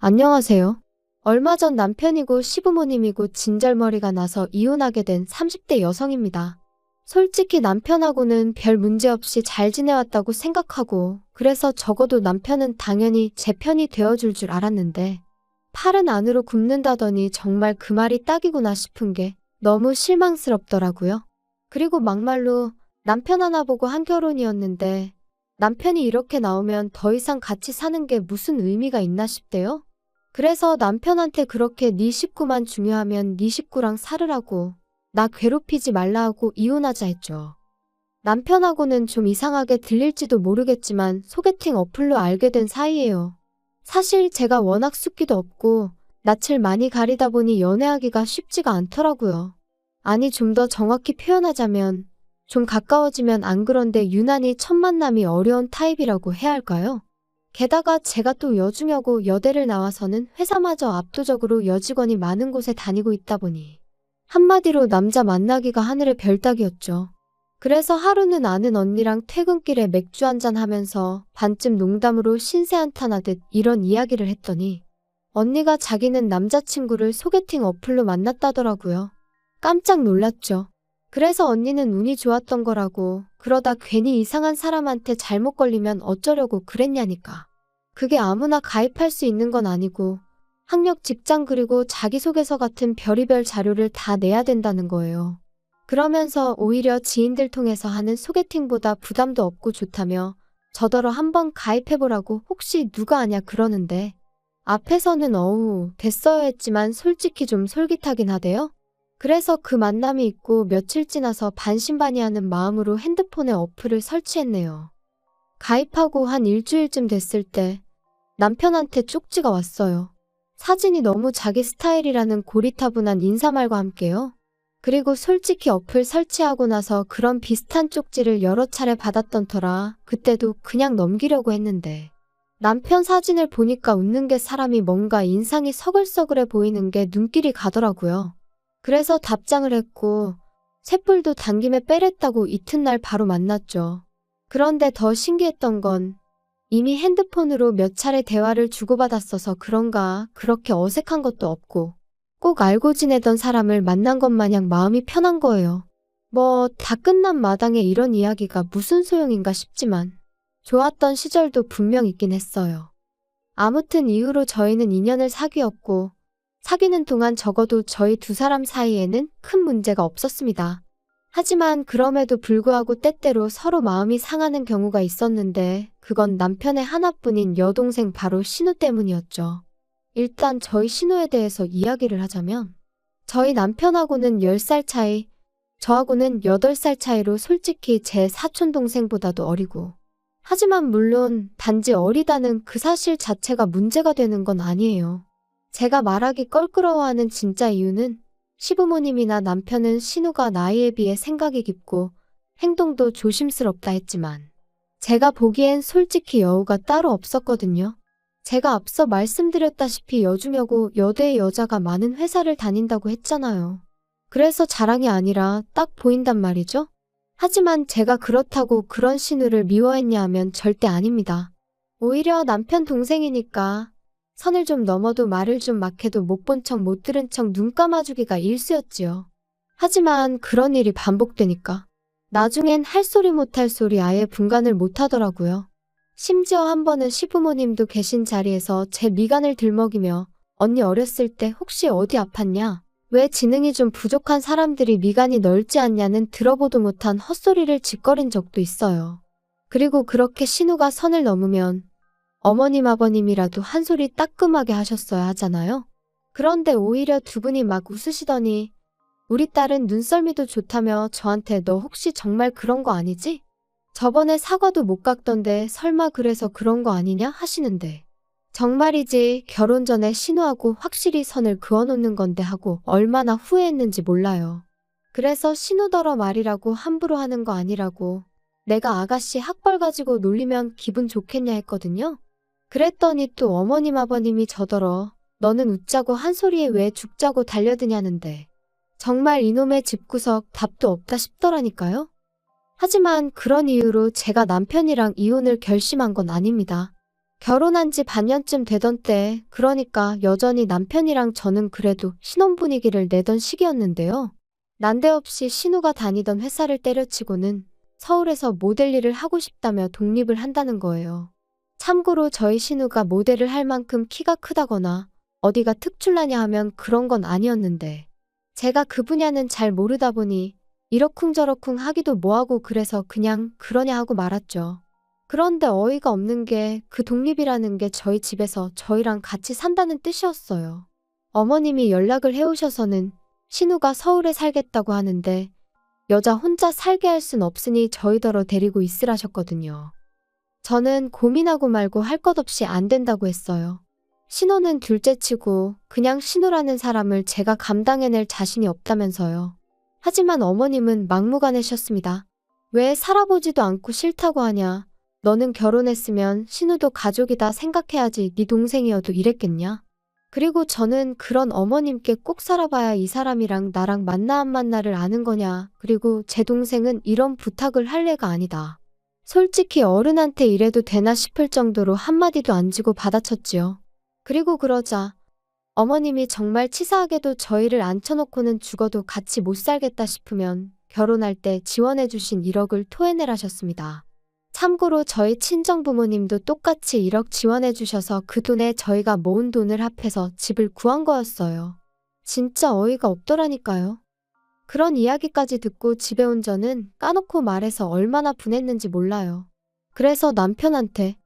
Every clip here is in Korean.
안녕하세요. 얼마 전 남편이고 시부모님이고 진절머리가 나서 이혼하게 된 30대 여성입니다. 솔직히 남편하고는 별 문제 없이 잘 지내왔다고 생각하고, 그래서 적어도 남편은 당연히 제 편이 되어줄 줄 알았는데, 팔은 안으로 굽는다더니 정말 그 말이 딱이구나 싶은 게 너무 실망스럽더라고요. 그리고 막말로 남편 하나 보고 한 결혼이었는데, 남편이 이렇게 나오면 더 이상 같이 사는 게 무슨 의미가 있나 싶대요. 그래서 남편한테 그렇게 네 식구만 중요하면 네 식구랑 살으라고, 나 괴롭히지 말라 하고 이혼하자 했죠. 남편하고는 좀 이상하게 들릴지도 모르겠지만 소개팅 어플로 알게 된 사이예요. 사실 제가 워낙 숫기도 없고 낯을 많이 가리다 보니 연애하기가 쉽지가 않더라고요. 아니, 좀 더 정확히 표현하자면 좀 가까워지면 안 그런데 유난히 첫 만남이 어려운 타입이라고 해야 할까요? 게다가 제가 또 여중여고 여대를 나와서는 회사마저 압도적으로 여직원이 많은 곳에 다니고 있다 보니 한마디로 남자 만나기가 하늘의 별 따기였죠. 그래서 하루는 아는 언니랑 퇴근길에 맥주 한잔 하면서 반쯤 농담으로 신세 한탄하듯 이런 이야기를 했더니 언니가 자기는 남자친구를 소개팅 어플로 만났다더라고요. 깜짝 놀랐죠. 그래서 언니는 운이 좋았던 거라고, 그러다 괜히 이상한 사람한테 잘못 걸리면 어쩌려고 그랬냐니까. 그게 아무나 가입할 수 있는 건 아니고 학력, 직장 그리고 자기소개서 같은 별의별 자료를 다 내야 된다는 거예요. 그러면서 오히려 지인들 통해서 하는 소개팅보다 부담도 없고 좋다며 저더러 한번 가입해보라고 혹시 누가 아냐 그러는데, 앞에서는 어우 됐어요 했지만 솔직히 좀 솔깃하긴 하대요. 그래서 그 만남이 있고 며칠 지나서 반신반의하는 마음으로 핸드폰에 어플을 설치했네요. 가입하고 한 일주일쯤 됐을 때 남편한테 쪽지가 왔어요. 사진이 너무 자기 스타일이라는 고리타분한 인사말과 함께요. 그리고 솔직히 어플 설치하고 나서 그런 비슷한 쪽지를 여러 차례 받았던 터라 그때도 그냥 넘기려고 했는데, 남편 사진을 보니까 웃는 게 사람이 뭔가 인상이 서글서글해 보이는 게 눈길이 가더라고요. 그래서 답장을 했고 쇳불도 당김에 빼랬다고 이튿날 바로 만났죠. 그런데 더 신기했던 건 이미 핸드폰으로 몇 차례 대화를 주고받았어서 그런가 그렇게 어색한 것도 없고 꼭 알고 지내던 사람을 만난 것 마냥 마음이 편한 거예요. 뭐 다 끝난 마당에 이런 이야기가 무슨 소용인가 싶지만 좋았던 시절도 분명 있긴 했어요. 아무튼 이후로 저희는 2년을 사귀었고 사귀는 동안 적어도 저희 두 사람 사이에는 큰 문제가 없었습니다. 하지만 그럼에도 불구하고 때때로 서로 마음이 상하는 경우가 있었는데 그건 남편의 하나뿐인 여동생 바로 신우 때문이었죠. 일단 저희 신우에 대해서 이야기를 하자면 저희 남편하고는 10살 차이, 저하고는 8살 차이로 솔직히 제 사촌동생보다도 어리고, 하지만 물론 단지 어리다는 그 사실 자체가 문제가 되는 건 아니에요. 제가 말하기 껄끄러워하는 진짜 이유는 시부모님이나 남편은 신우가 나이에 비해 생각이 깊고 행동도 조심스럽다 했지만 제가 보기엔 솔직히 여우가 따로 없었거든요. 제가 앞서 말씀드렸다시피 여중여고 여대의 여자가 많은 회사를 다닌다고 했잖아요. 그래서 자랑이 아니라 딱 보인단 말이죠. 하지만 제가 그렇다고 그런 신우를 미워했냐 하면 절대 아닙니다. 오히려 남편 동생이니까 선을 좀 넘어도 말을 좀 막 해도 못 본 척 못 들은 척 눈 감아주기가 일쑤였지요. 하지만 그런 일이 반복되니까 나중엔 할 소리 못할 소리 아예 분간을 못하더라고요. 심지어 한 번은 시부모님도 계신 자리에서 제 미간을 들먹이며 언니 어렸을 때 혹시 어디 아팠냐? 왜 지능이 좀 부족한 사람들이 미간이 넓지 않냐는 들어보도 못한 헛소리를 짓거린 적도 있어요. 그리고 그렇게 신우가 선을 넘으면 어머님 아버님이라도 한 소리 따끔하게 하셨어야 하잖아요. 그런데 오히려 두 분이 막 웃으시더니 우리 딸은 눈썰미도 좋다며 저한테 너 혹시 정말 그런 거 아니지? 저번에 사과도 못 깎던데 설마 그래서 그런 거 아니냐 하시는데, 정말이지 결혼 전에 신우하고 확실히 선을 그어놓는 건데 하고 얼마나 후회했는지 몰라요. 그래서 신우더러 말이라고 함부로 하는 거 아니라고, 내가 아가씨 학벌 가지고 놀리면 기분 좋겠냐 했거든요. 그랬더니 또 어머님 아버님이 저더러 너는 웃자고 한 소리에 왜 죽자고 달려드냐는데, 정말 이놈의 집구석 답도 없다 싶더라니까요. 하지만 그런 이유로 제가 남편이랑 이혼을 결심한 건 아닙니다. 결혼한 지 반년쯤 되던 때, 그러니까 여전히 남편이랑 저는 그래도 신혼 분위기를 내던 시기였는데요. 난데없이 신우가 다니던 회사를 때려치고는 서울에서 모델 일을 하고 싶다며 독립을 한다는 거예요. 참고로 저희 신우가 모델을 할 만큼 키가 크다거나 어디가 특출나냐 하면 그런 건 아니었는데, 제가 그 분야는 잘 모르다 보니 이러쿵저러쿵 하기도 뭐하고 그래서 그냥 그러냐 하고 말았죠. 그런데 어이가 없는 게 그 독립이라는 게 저희 집에서 저희랑 같이 산다는 뜻이었어요. 어머님이 연락을 해오셔서는 신우가 서울에 살겠다고 하는데 여자 혼자 살게 할 순 없으니 저희더러 데리고 있으라셨거든요. 저는 고민하고 말고 할 것 없이 안 된다고 했어요. 신우는 둘째치고 그냥 신우라는 사람을 제가 감당해낼 자신이 없다면서요. 하지만 어머님은 막무가내셨습니다. 왜 살아보지도 않고 싫다고 하냐. 너는 결혼했으면 신우도 가족이다 생각해야지 네 동생이어도 이랬겠냐? 그리고 저는 그런 어머님께 꼭 살아봐야 이 사람이랑 나랑 만나 안 만나를 아는 거냐. 그리고 제 동생은 이런 부탁을 할 애가 아니다. 솔직히 어른한테 이래도 되나 싶을 정도로 한마디도 안 지고 받아쳤지요. 그리고 그러자 어머님이 정말 치사하게도 저희를 앉혀놓고는 죽어도 같이 못 살겠다 싶으면 결혼할 때 지원해주신 1억을 토해내라셨습니다. 참고로 저희 친정부모님도 똑같이 1억 지원해주셔서 그 돈에 저희가 모은 돈을 합해서 집을 구한 거였어요. 진짜 어이가 없더라니까요. 그런 이야기까지 듣고 집에 온 저는 까놓고 말해서 얼마나 분했는지 몰라요. 그래서 남편한테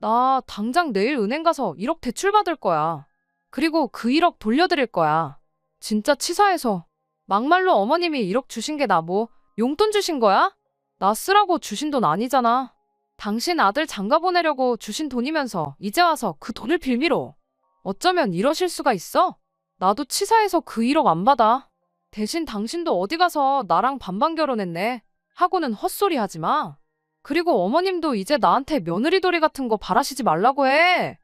나 당장 내일 은행 가서 1억 대출받을 거야. 그리고 그 1억 돌려드릴 거야. 진짜 치사해서. 막말로 어머님이 1억 주신 게 나 뭐 용돈 주신 거야? 나 쓰라고 주신 돈 아니잖아. 당신 아들 장가 보내려고 주신 돈이면서 이제 와서 그 돈을 빌미로. 어쩌면 이러실 수가 있어? 나도 치사해서 그 1억 안 받아. 대신 당신도 어디 가서 나랑 반반 결혼했네 하고는 헛소리 하지 마. 그리고 어머님도 이제 나한테 며느리돌이 같은 거 바라시지 말라고 해.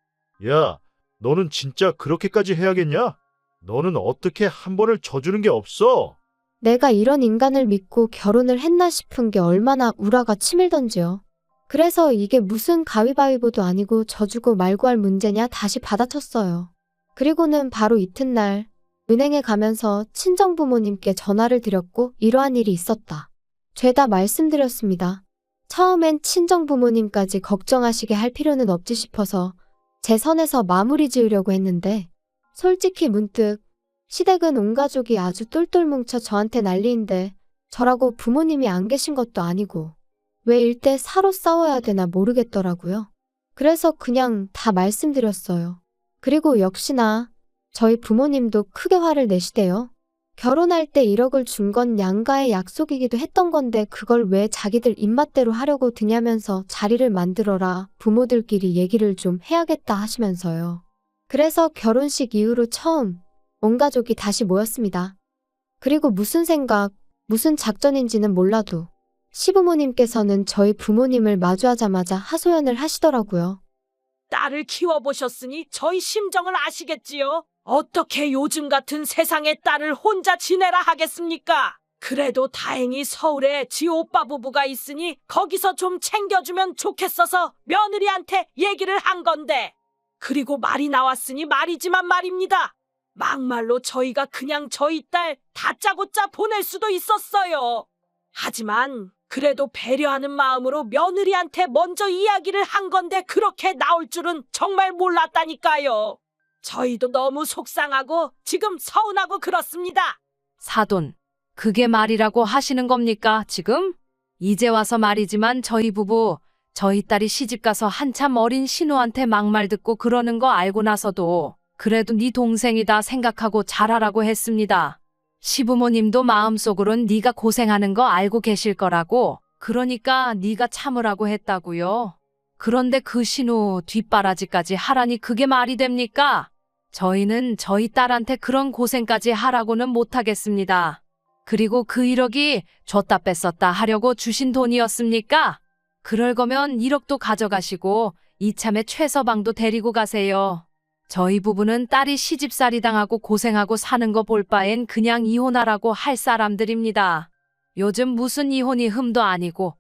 야, 너는 진짜 그렇게까지 해야겠냐? 너는 어떻게 한 번을 져주는 게 없어? 내가 이런 인간을 믿고 결혼을 했나 싶은 게 얼마나 우라가 치밀던지요. 그래서 이게 무슨 가위바위보도 아니고 져주고 말고 할 문제냐 다시 받아쳤어요. 그리고는 바로 이튿날 은행에 가면서 친정부모님께 전화를 드렸고 이러한 일이 있었다. 죄다 말씀드렸습니다. 처음엔 친정부모님까지 걱정하시게 할 필요는 없지 싶어서 제 선에서 마무리 지으려고 했는데 솔직히 문득 시댁은 온 가족이 아주 똘똘 뭉쳐 저한테 난리인데 저라고 부모님이 안 계신 것도 아니고 왜 일대 사로 싸워야 되나 모르겠더라고요. 그래서 그냥 다 말씀드렸어요. 그리고 역시나 저희 부모님도 크게 화를 내시대요. 결혼할 때 1억을 준 건 양가의 약속이기도 했던 건데 그걸 왜 자기들 입맛대로 하려고 드냐면서 자리를 만들어라 부모들끼리 얘기를 좀 해야겠다 하시면서요. 그래서 결혼식 이후로 처음 온 가족이 다시 모였습니다. 그리고 무슨 생각, 무슨 작전인지는 몰라도 시부모님께서는 저희 부모님을 마주하자마자 하소연을 하시더라고요. 딸을 키워보셨으니 저희 심정을 아시겠지요? 어떻게 요즘 같은 세상에 딸을 혼자 지내라 하겠습니까? 그래도 다행히 서울에 지 오빠 부부가 있으니 거기서 좀 챙겨주면 좋겠어서 며느리한테 얘기를 한 건데. 그리고 말이 나왔으니 말이지만 말입니다. 막말로 저희가 그냥 저희 딸 다짜고짜 보낼 수도 있었어요. 하지만 그래도 배려하는 마음으로 며느리한테 먼저 이야기를 한 건데 그렇게 나올 줄은 정말 몰랐다니까요. 저희도 너무 속상하고 지금 서운하고 그렇습니다. 사돈, 그게 말이라고 하시는 겁니까, 지금? 이제 와서 말이지만 저희 부부, 저희 딸이 시집가서 한참 어린 신우한테 막말 듣고 그러는 거 알고 나서도 그래도 네 동생이다 생각하고 잘하라고 했습니다. 시부모님도 마음속으론 네가 고생하는 거 알고 계실 거라고, 그러니까 네가 참으라고 했다고요. 그런데 그 신우 뒷바라지까지 하라니 그게 말이 됩니까? 저희는 저희 딸한테 그런 고생까지 하라고는 못하겠습니다. 그리고 그 1억이 줬다 뺐었다 하려고 주신 돈이었습니까? 그럴 거면 1억도 가져가시고 이참에 최서방도 데리고 가세요. 저희 부부는 딸이 시집살이 당하고 고생하고 사는 거 볼 바엔 그냥 이혼하라고 할 사람들입니다. 요즘 무슨 이혼이 흠도 아니고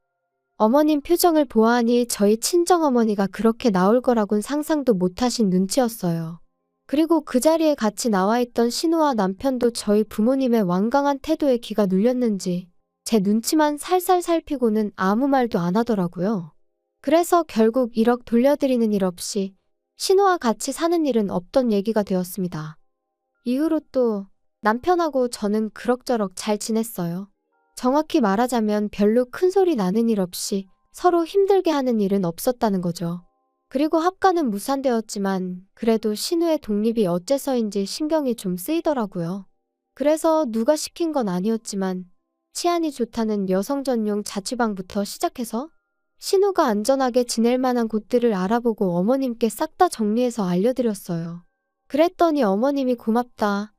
어머님 표정을 보아하니 저희 친정어머니가 그렇게 나올 거라곤 상상도 못하신 눈치였어요. 그리고 그 자리에 같이 나와 있던 신우와 남편도 저희 부모님의 완강한 태도에 귀가 눌렸는지 제 눈치만 살살 살피고는 아무 말도 안 하더라고요. 그래서 결국 1억 돌려드리는 일 없이 신우와 같이 사는 일은 없던 얘기가 되었습니다. 이후로 또 남편하고 저는 그럭저럭 잘 지냈어요. 정확히 말하자면 별로 큰 소리 나는 일 없이 서로 힘들게 하는 일은 없었다는 거죠. 그리고 합가는 무산되었지만 그래도 신우의 독립이 어째서인지 신경이 좀 쓰이더라고요. 그래서 누가 시킨 건 아니었지만 치안이 좋다는 여성 전용 자취방부터 시작해서 신우가 안전하게 지낼 만한 곳들을 알아보고 어머님께 싹 다 정리해서 알려드렸어요. 그랬더니 어머님이 고맙다.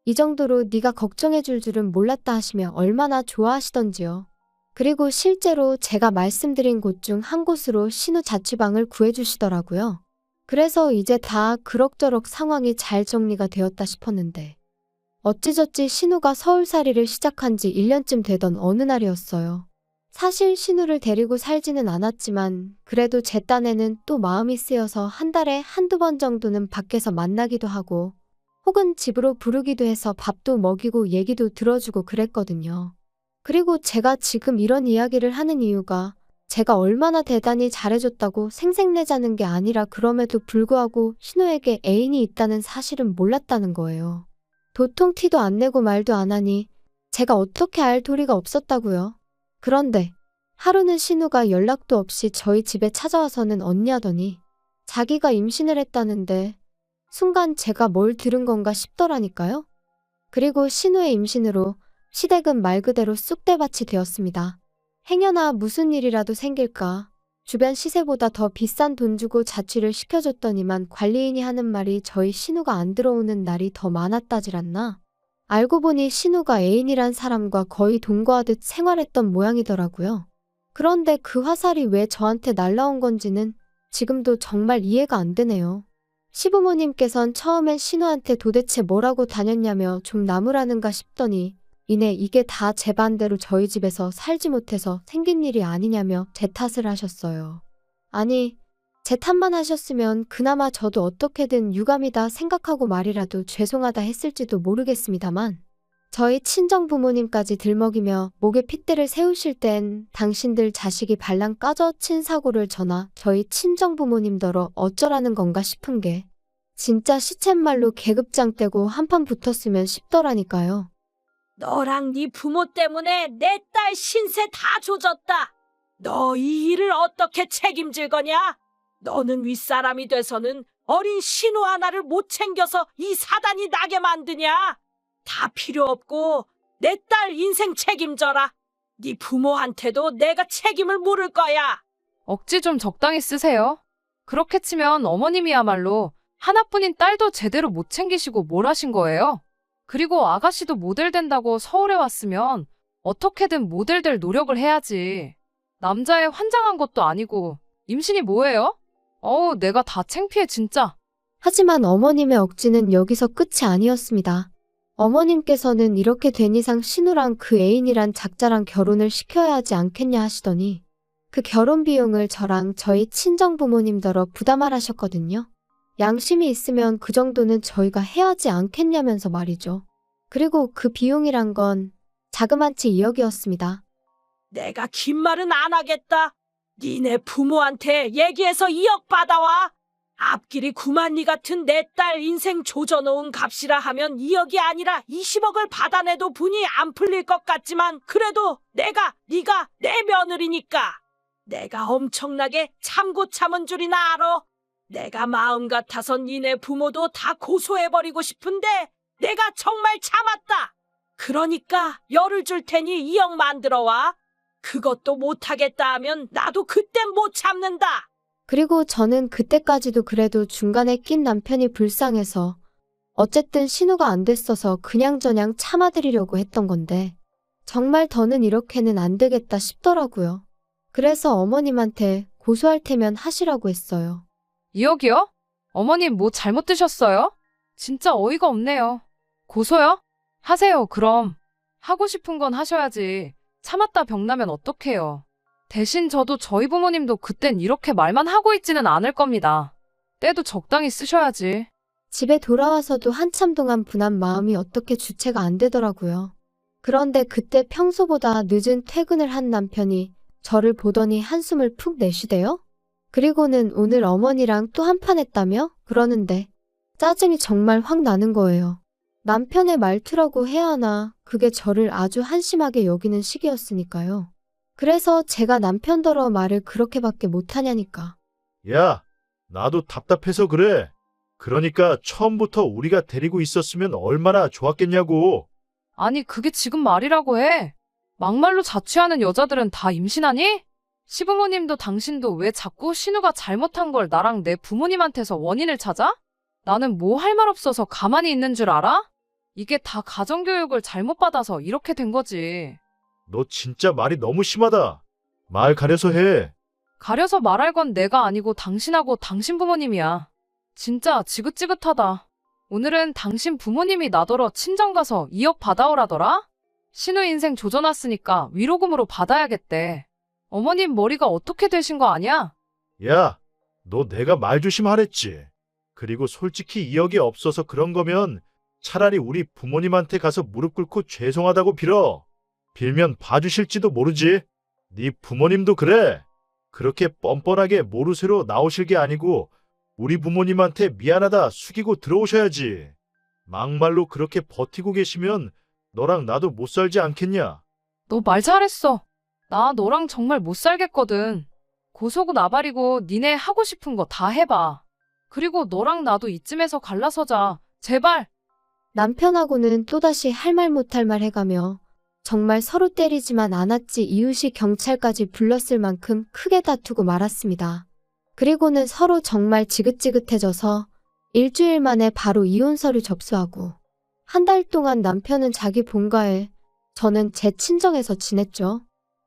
이 정도로 네가 걱정해 줄 줄은 몰랐다 하시며 얼마나 좋아하시던지요. 그리고 실제로 제가 말씀드린 곳 중 한 곳으로 신우 자취방을 구해주시더라고요. 그래서 이제 다 그럭저럭 상황이 잘 정리가 되었다 싶었는데 어찌저찌 신우가 서울살이를 시작한 지 1년쯤 되던 어느 날이었어요. 사실 신우를 데리고 살지는 않았지만 그래도 제 딴에는 또 마음이 쓰여서 한 달에 한두 번 정도는 밖에서 만나기도 하고 혹은 집으로 부르기도 해서 밥도 먹이고 얘기도 들어주고 그랬거든요. 그리고 제가 지금 이런 이야기를 하는 이유가 제가 얼마나 대단히 잘해줬다고 생색내자는 게 아니라 그럼에도 불구하고 신우에게 애인이 있다는 사실은 몰랐다는 거예요. 도통 티도 안 내고 말도 안 하니 제가 어떻게 알 도리가 없었다고요. 그런데 하루는 신우가 연락도 없이 저희 집에 찾아와서는 언니 하더니 자기가 임신을 했다는데 순간 제가 뭘 들은 건가 싶더라니까요. 그리고 신우의 임신으로 시댁은 말 그대로 쑥대밭이 되었습니다. 행여나 무슨 일이라도 생길까 주변 시세보다 더 비싼 돈 주고 자취를 시켜줬더니만 관리인이 하는 말이 저희 신우가 안 들어오는 날이 더 많았다지랐나. 알고 보니 신우가 애인이란 사람과 거의 동거하듯 생활했던 모양이더라고요. 그런데 그 화살이 왜 저한테 날라온 건지는 지금도 정말 이해가 안 되네요. 시부모님께선 처음엔 신우한테 도대체 뭐라고 다녔냐며 좀 나무라는가 싶더니 이내 이게 다 제 반대로 저희 집에서 살지 못해서 생긴 일이 아니냐며 제 탓을 하셨어요. 아니, 제 탓만 하셨으면 그나마 저도 어떻게든 유감이다 생각하고 말이라도 죄송하다 했을지도 모르겠습니다만 저희 친정부모님까지 들먹이며 목에 핏대를 세우실 땐 당신들 자식이 발랑 까져 친 사고를 전하 저희 친정부모님더러 어쩌라는 건가 싶은 게 진짜 시쳇말로 계급장 떼고 한판 붙었으면 싶더라니까요. 너랑 네 부모 때문에 내 딸 신세 다 조졌다. 너 이 일을 어떻게 책임질 거냐? 너는 윗사람이 돼서는 어린 신우 하나를 못 챙겨서 이 사단이 나게 만드냐? 다 필요 없고 내 딸 인생 책임져라. 네 부모한테도 내가 책임을 물을 거야. 억지 좀 적당히 쓰세요. 그렇게 치면 어머님이야말로 하나뿐인 딸도 제대로 못 챙기시고 뭘 하신 거예요? 그리고 아가씨도 모델 된다고 서울에 왔으면 어떻게든 모델 될 노력을 해야지. 남자애 환장한 것도 아니고 임신이 뭐예요? 어우, 내가 다 창피해 진짜. 하지만 어머님의 억지는 여기서 끝이 아니었습니다. 어머님께서는 이렇게 된 이상 신우랑 그 애인이란 작자랑 결혼을 시켜야 하지 않겠냐 하시더니 그 결혼 비용을 저랑 저희 친정부모님더러 부담을 하셨거든요. 양심이 있으면 그 정도는 저희가 해야 하지 않겠냐면서 말이죠. 그리고 그 비용이란 건 자그마치 2억이었습니다. 내가 긴 말은 안 하겠다. 니네 부모한테 얘기해서 2억 받아와. 앞길이 구만리 같은 내 딸 인생 조져놓은 값이라 하면 2억이 아니라 20억을 받아내도 분이 안 풀릴 것 같지만 그래도 네가 내 며느리니까 내가 엄청나게 참고 참은 줄이나 알아. 내가 마음 같아선 니네 부모도 다 고소해버리고 싶은데 내가 정말 참았다. 그러니까 열을 줄 테니 2억 만들어와. 그것도 못하겠다 하면 나도 그땐 못 참는다. 그리고 저는 그때까지도 그래도 중간에 낀 남편이 불쌍해서 어쨌든 신우가 안 됐어서 그냥저냥 참아드리려고 했던 건데 정말 더는 이렇게는 안 되겠다 싶더라고요. 그래서 어머님한테 고소할 테면 하시라고 했어요. 2억이요? 어머님 뭐 잘못 드셨어요? 진짜 어이가 없네요. 고소요? 하세요 그럼. 하고 싶은 건 하셔야지. 참았다 병나면 어떡해요. 대신 저도 저희 부모님도 그땐 이렇게 말만 하고 있지는 않을 겁니다. 때도 적당히 쓰셔야지. 집에 돌아와서도 한참 동안 분한 마음이 어떻게 주체가 안 되더라고요. 그런데 그때 평소보다 늦은 퇴근을 한 남편이 저를 보더니 한숨을 푹 내쉬대요. 그리고는 오늘 어머니랑 또 한판 했다며 그러는데 짜증이 정말 확 나는 거예요. 남편의 말투라고 해야 하나 그게 저를 아주 한심하게 여기는 시기였으니까요. 그래서 제가 남편더러 말을 그렇게밖에 못하냐니까. 야, 나도 답답해서 그래. 그러니까 처음부터 우리가 데리고 있었으면 얼마나 좋았겠냐고. 아니, 그게 지금 말이라고 해. 막말로 자취하는 여자들은 다 임신하니? 시부모님도 당신도 왜 자꾸 신우가 잘못한 걸 나랑 내 부모님한테서 원인을 찾아? 나는 뭐 할 말 없어서 가만히 있는 줄 알아? 이게 다 가정교육을 잘못 받아서 이렇게 된 거지. 너 진짜 말이 너무 심하다. 말 가려서 해. 가려서 말할 건 내가 아니고 당신하고 당신 부모님이야. 진짜 지긋지긋하다. 오늘은 당신 부모님이 나더러 친정 가서 2억 받아오라더라? 신우 인생 조져놨으니까 위로금으로 받아야겠대. 어머님 머리가 어떻게 되신 거 아니야? 야, 너 내가 말 조심하랬지. 그리고 솔직히 2억이 없어서 그런 거면 차라리 우리 부모님한테 가서 무릎 꿇고 죄송하다고 빌어. 빌면 봐주실지도 모르지. 네 부모님도 그래. 그렇게 뻔뻔하게 모르쇠로 나오실 게 아니고 우리 부모님한테 미안하다 숙이고 들어오셔야지. 막말로 그렇게 버티고 계시면 너랑 나도 못 살지 않겠냐? 너 말 잘했어. 나 너랑 정말 못 살겠거든. 고소고 나발이고 니네 하고 싶은 거 다 해봐. 그리고 너랑 나도 이쯤에서 갈라서자. 제발. 남편하고는 또다시 할 말 못할 말 해가며 정말 서로 때리지만 않았지 이웃이 경찰까지 불렀을 만큼 크게 다투고 말았습니다. 그리고는 서로 정말 지긋지긋해져서 일주일 만에 바로 이혼 서류 접수하고 한 달 동안 남편은 자기 본가에 저는 제 친정에서 지냈죠.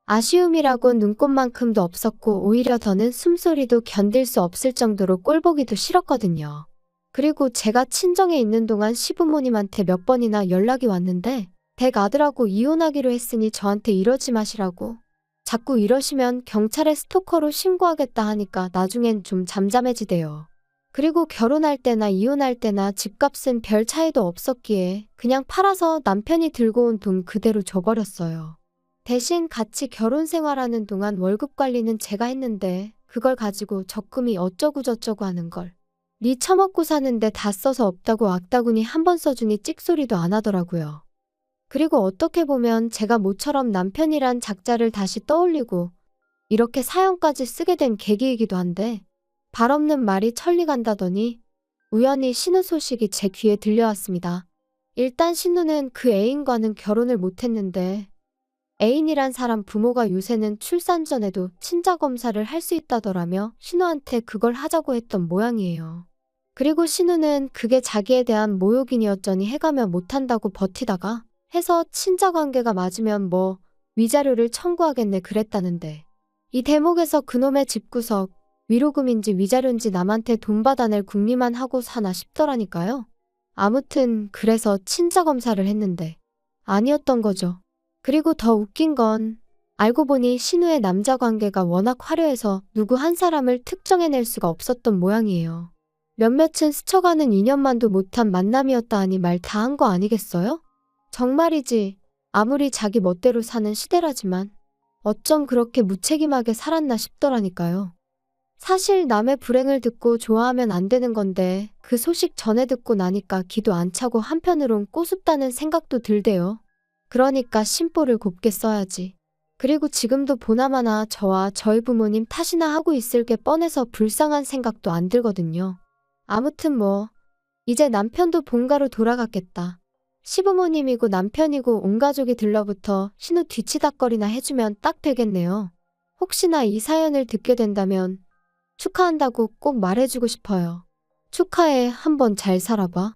아쉬움이라곤 눈꽃만큼도 없었고 오히려 더는 숨소리도 견딜 수 없을 정도로 꼴보기도 싫었거든요. 그리고 제가 친정에 있는 동안 시부모님한테 몇 번이나 연락이 왔는데 댁 아들하고 이혼하기로 했으니 저한테 이러지 마시라고. 자꾸 이러시면 경찰에 스토커로 신고하겠다 하니까 나중엔 좀 잠잠해지대요. 그리고 결혼할 때나 이혼할 때나 집값은 별 차이도 없었기에 그냥 팔아서 남편이 들고 온 돈 그대로 줘버렸어요. 대신 같이 결혼 생활하는 동안 월급 관리는 제가 했는데 그걸 가지고 적금이 어쩌고저쩌고 하는 걸. 니 처먹고 사는데 다 써서 없다고 악다구니 한 번 써주니 찍소리도 안 하더라고요. 그리고 어떻게 보면 제가 모처럼 남편이란 작자를 다시 떠올리고 이렇게 사연까지 쓰게 된 계기이기도 한데 발 없는 말이 천리 간다더니 우연히 신우 소식이 제 귀에 들려왔습니다. 일단 신우는 그 애인과는 결혼을 못했는데 애인이란 사람 부모가 요새는 출산 전에도 친자검사를 할 수 있다더라며 신우한테 그걸 하자고 했던 모양이에요. 그리고 신우는 그게 자기에 대한 모욕이었더니 해가며 못한다고 버티다가 해서 친자관계가 맞으면 뭐 위자료를 청구하겠네 그랬다는데 이 대목에서 그놈의 집구석 위로금인지 위자료인지 남한테 돈 받아낼 궁리만 하고 사나 싶더라니까요. 아무튼 그래서 친자검사를 했는데 아니었던 거죠. 그리고 더 웃긴 건 알고 보니 신우의 남자 관계가 워낙 화려해서 누구 한 사람을 특정해낼 수가 없었던 모양이에요. 몇몇은 스쳐가는 인연만도 못한 만남이었다 하니 말 다 한 거 아니겠어요? 정말이지 아무리 자기 멋대로 사는 시대라지만 어쩜 그렇게 무책임하게 살았나 싶더라니까요. 사실 남의 불행을 듣고 좋아하면 안 되는 건데 그 소식 전해 듣고 나니까 기도 안 차고 한편으론 꼬숩다는 생각도 들대요. 그러니까 심보를 곱게 써야지. 그리고 지금도 보나마나 저와 저희 부모님 탓이나 하고 있을 게 뻔해서 불쌍한 생각도 안 들거든요. 아무튼 뭐 이제 남편도 본가로 돌아갔겠다. 시부모님이고 남편이고 온 가족이 들러붙어 신우 뒤치다거리나 해주면 딱 되겠네요. 혹시나 이 사연을 듣게 된다면 축하한다고 꼭 말해주고 싶어요. 축하해, 한번 잘 살아봐.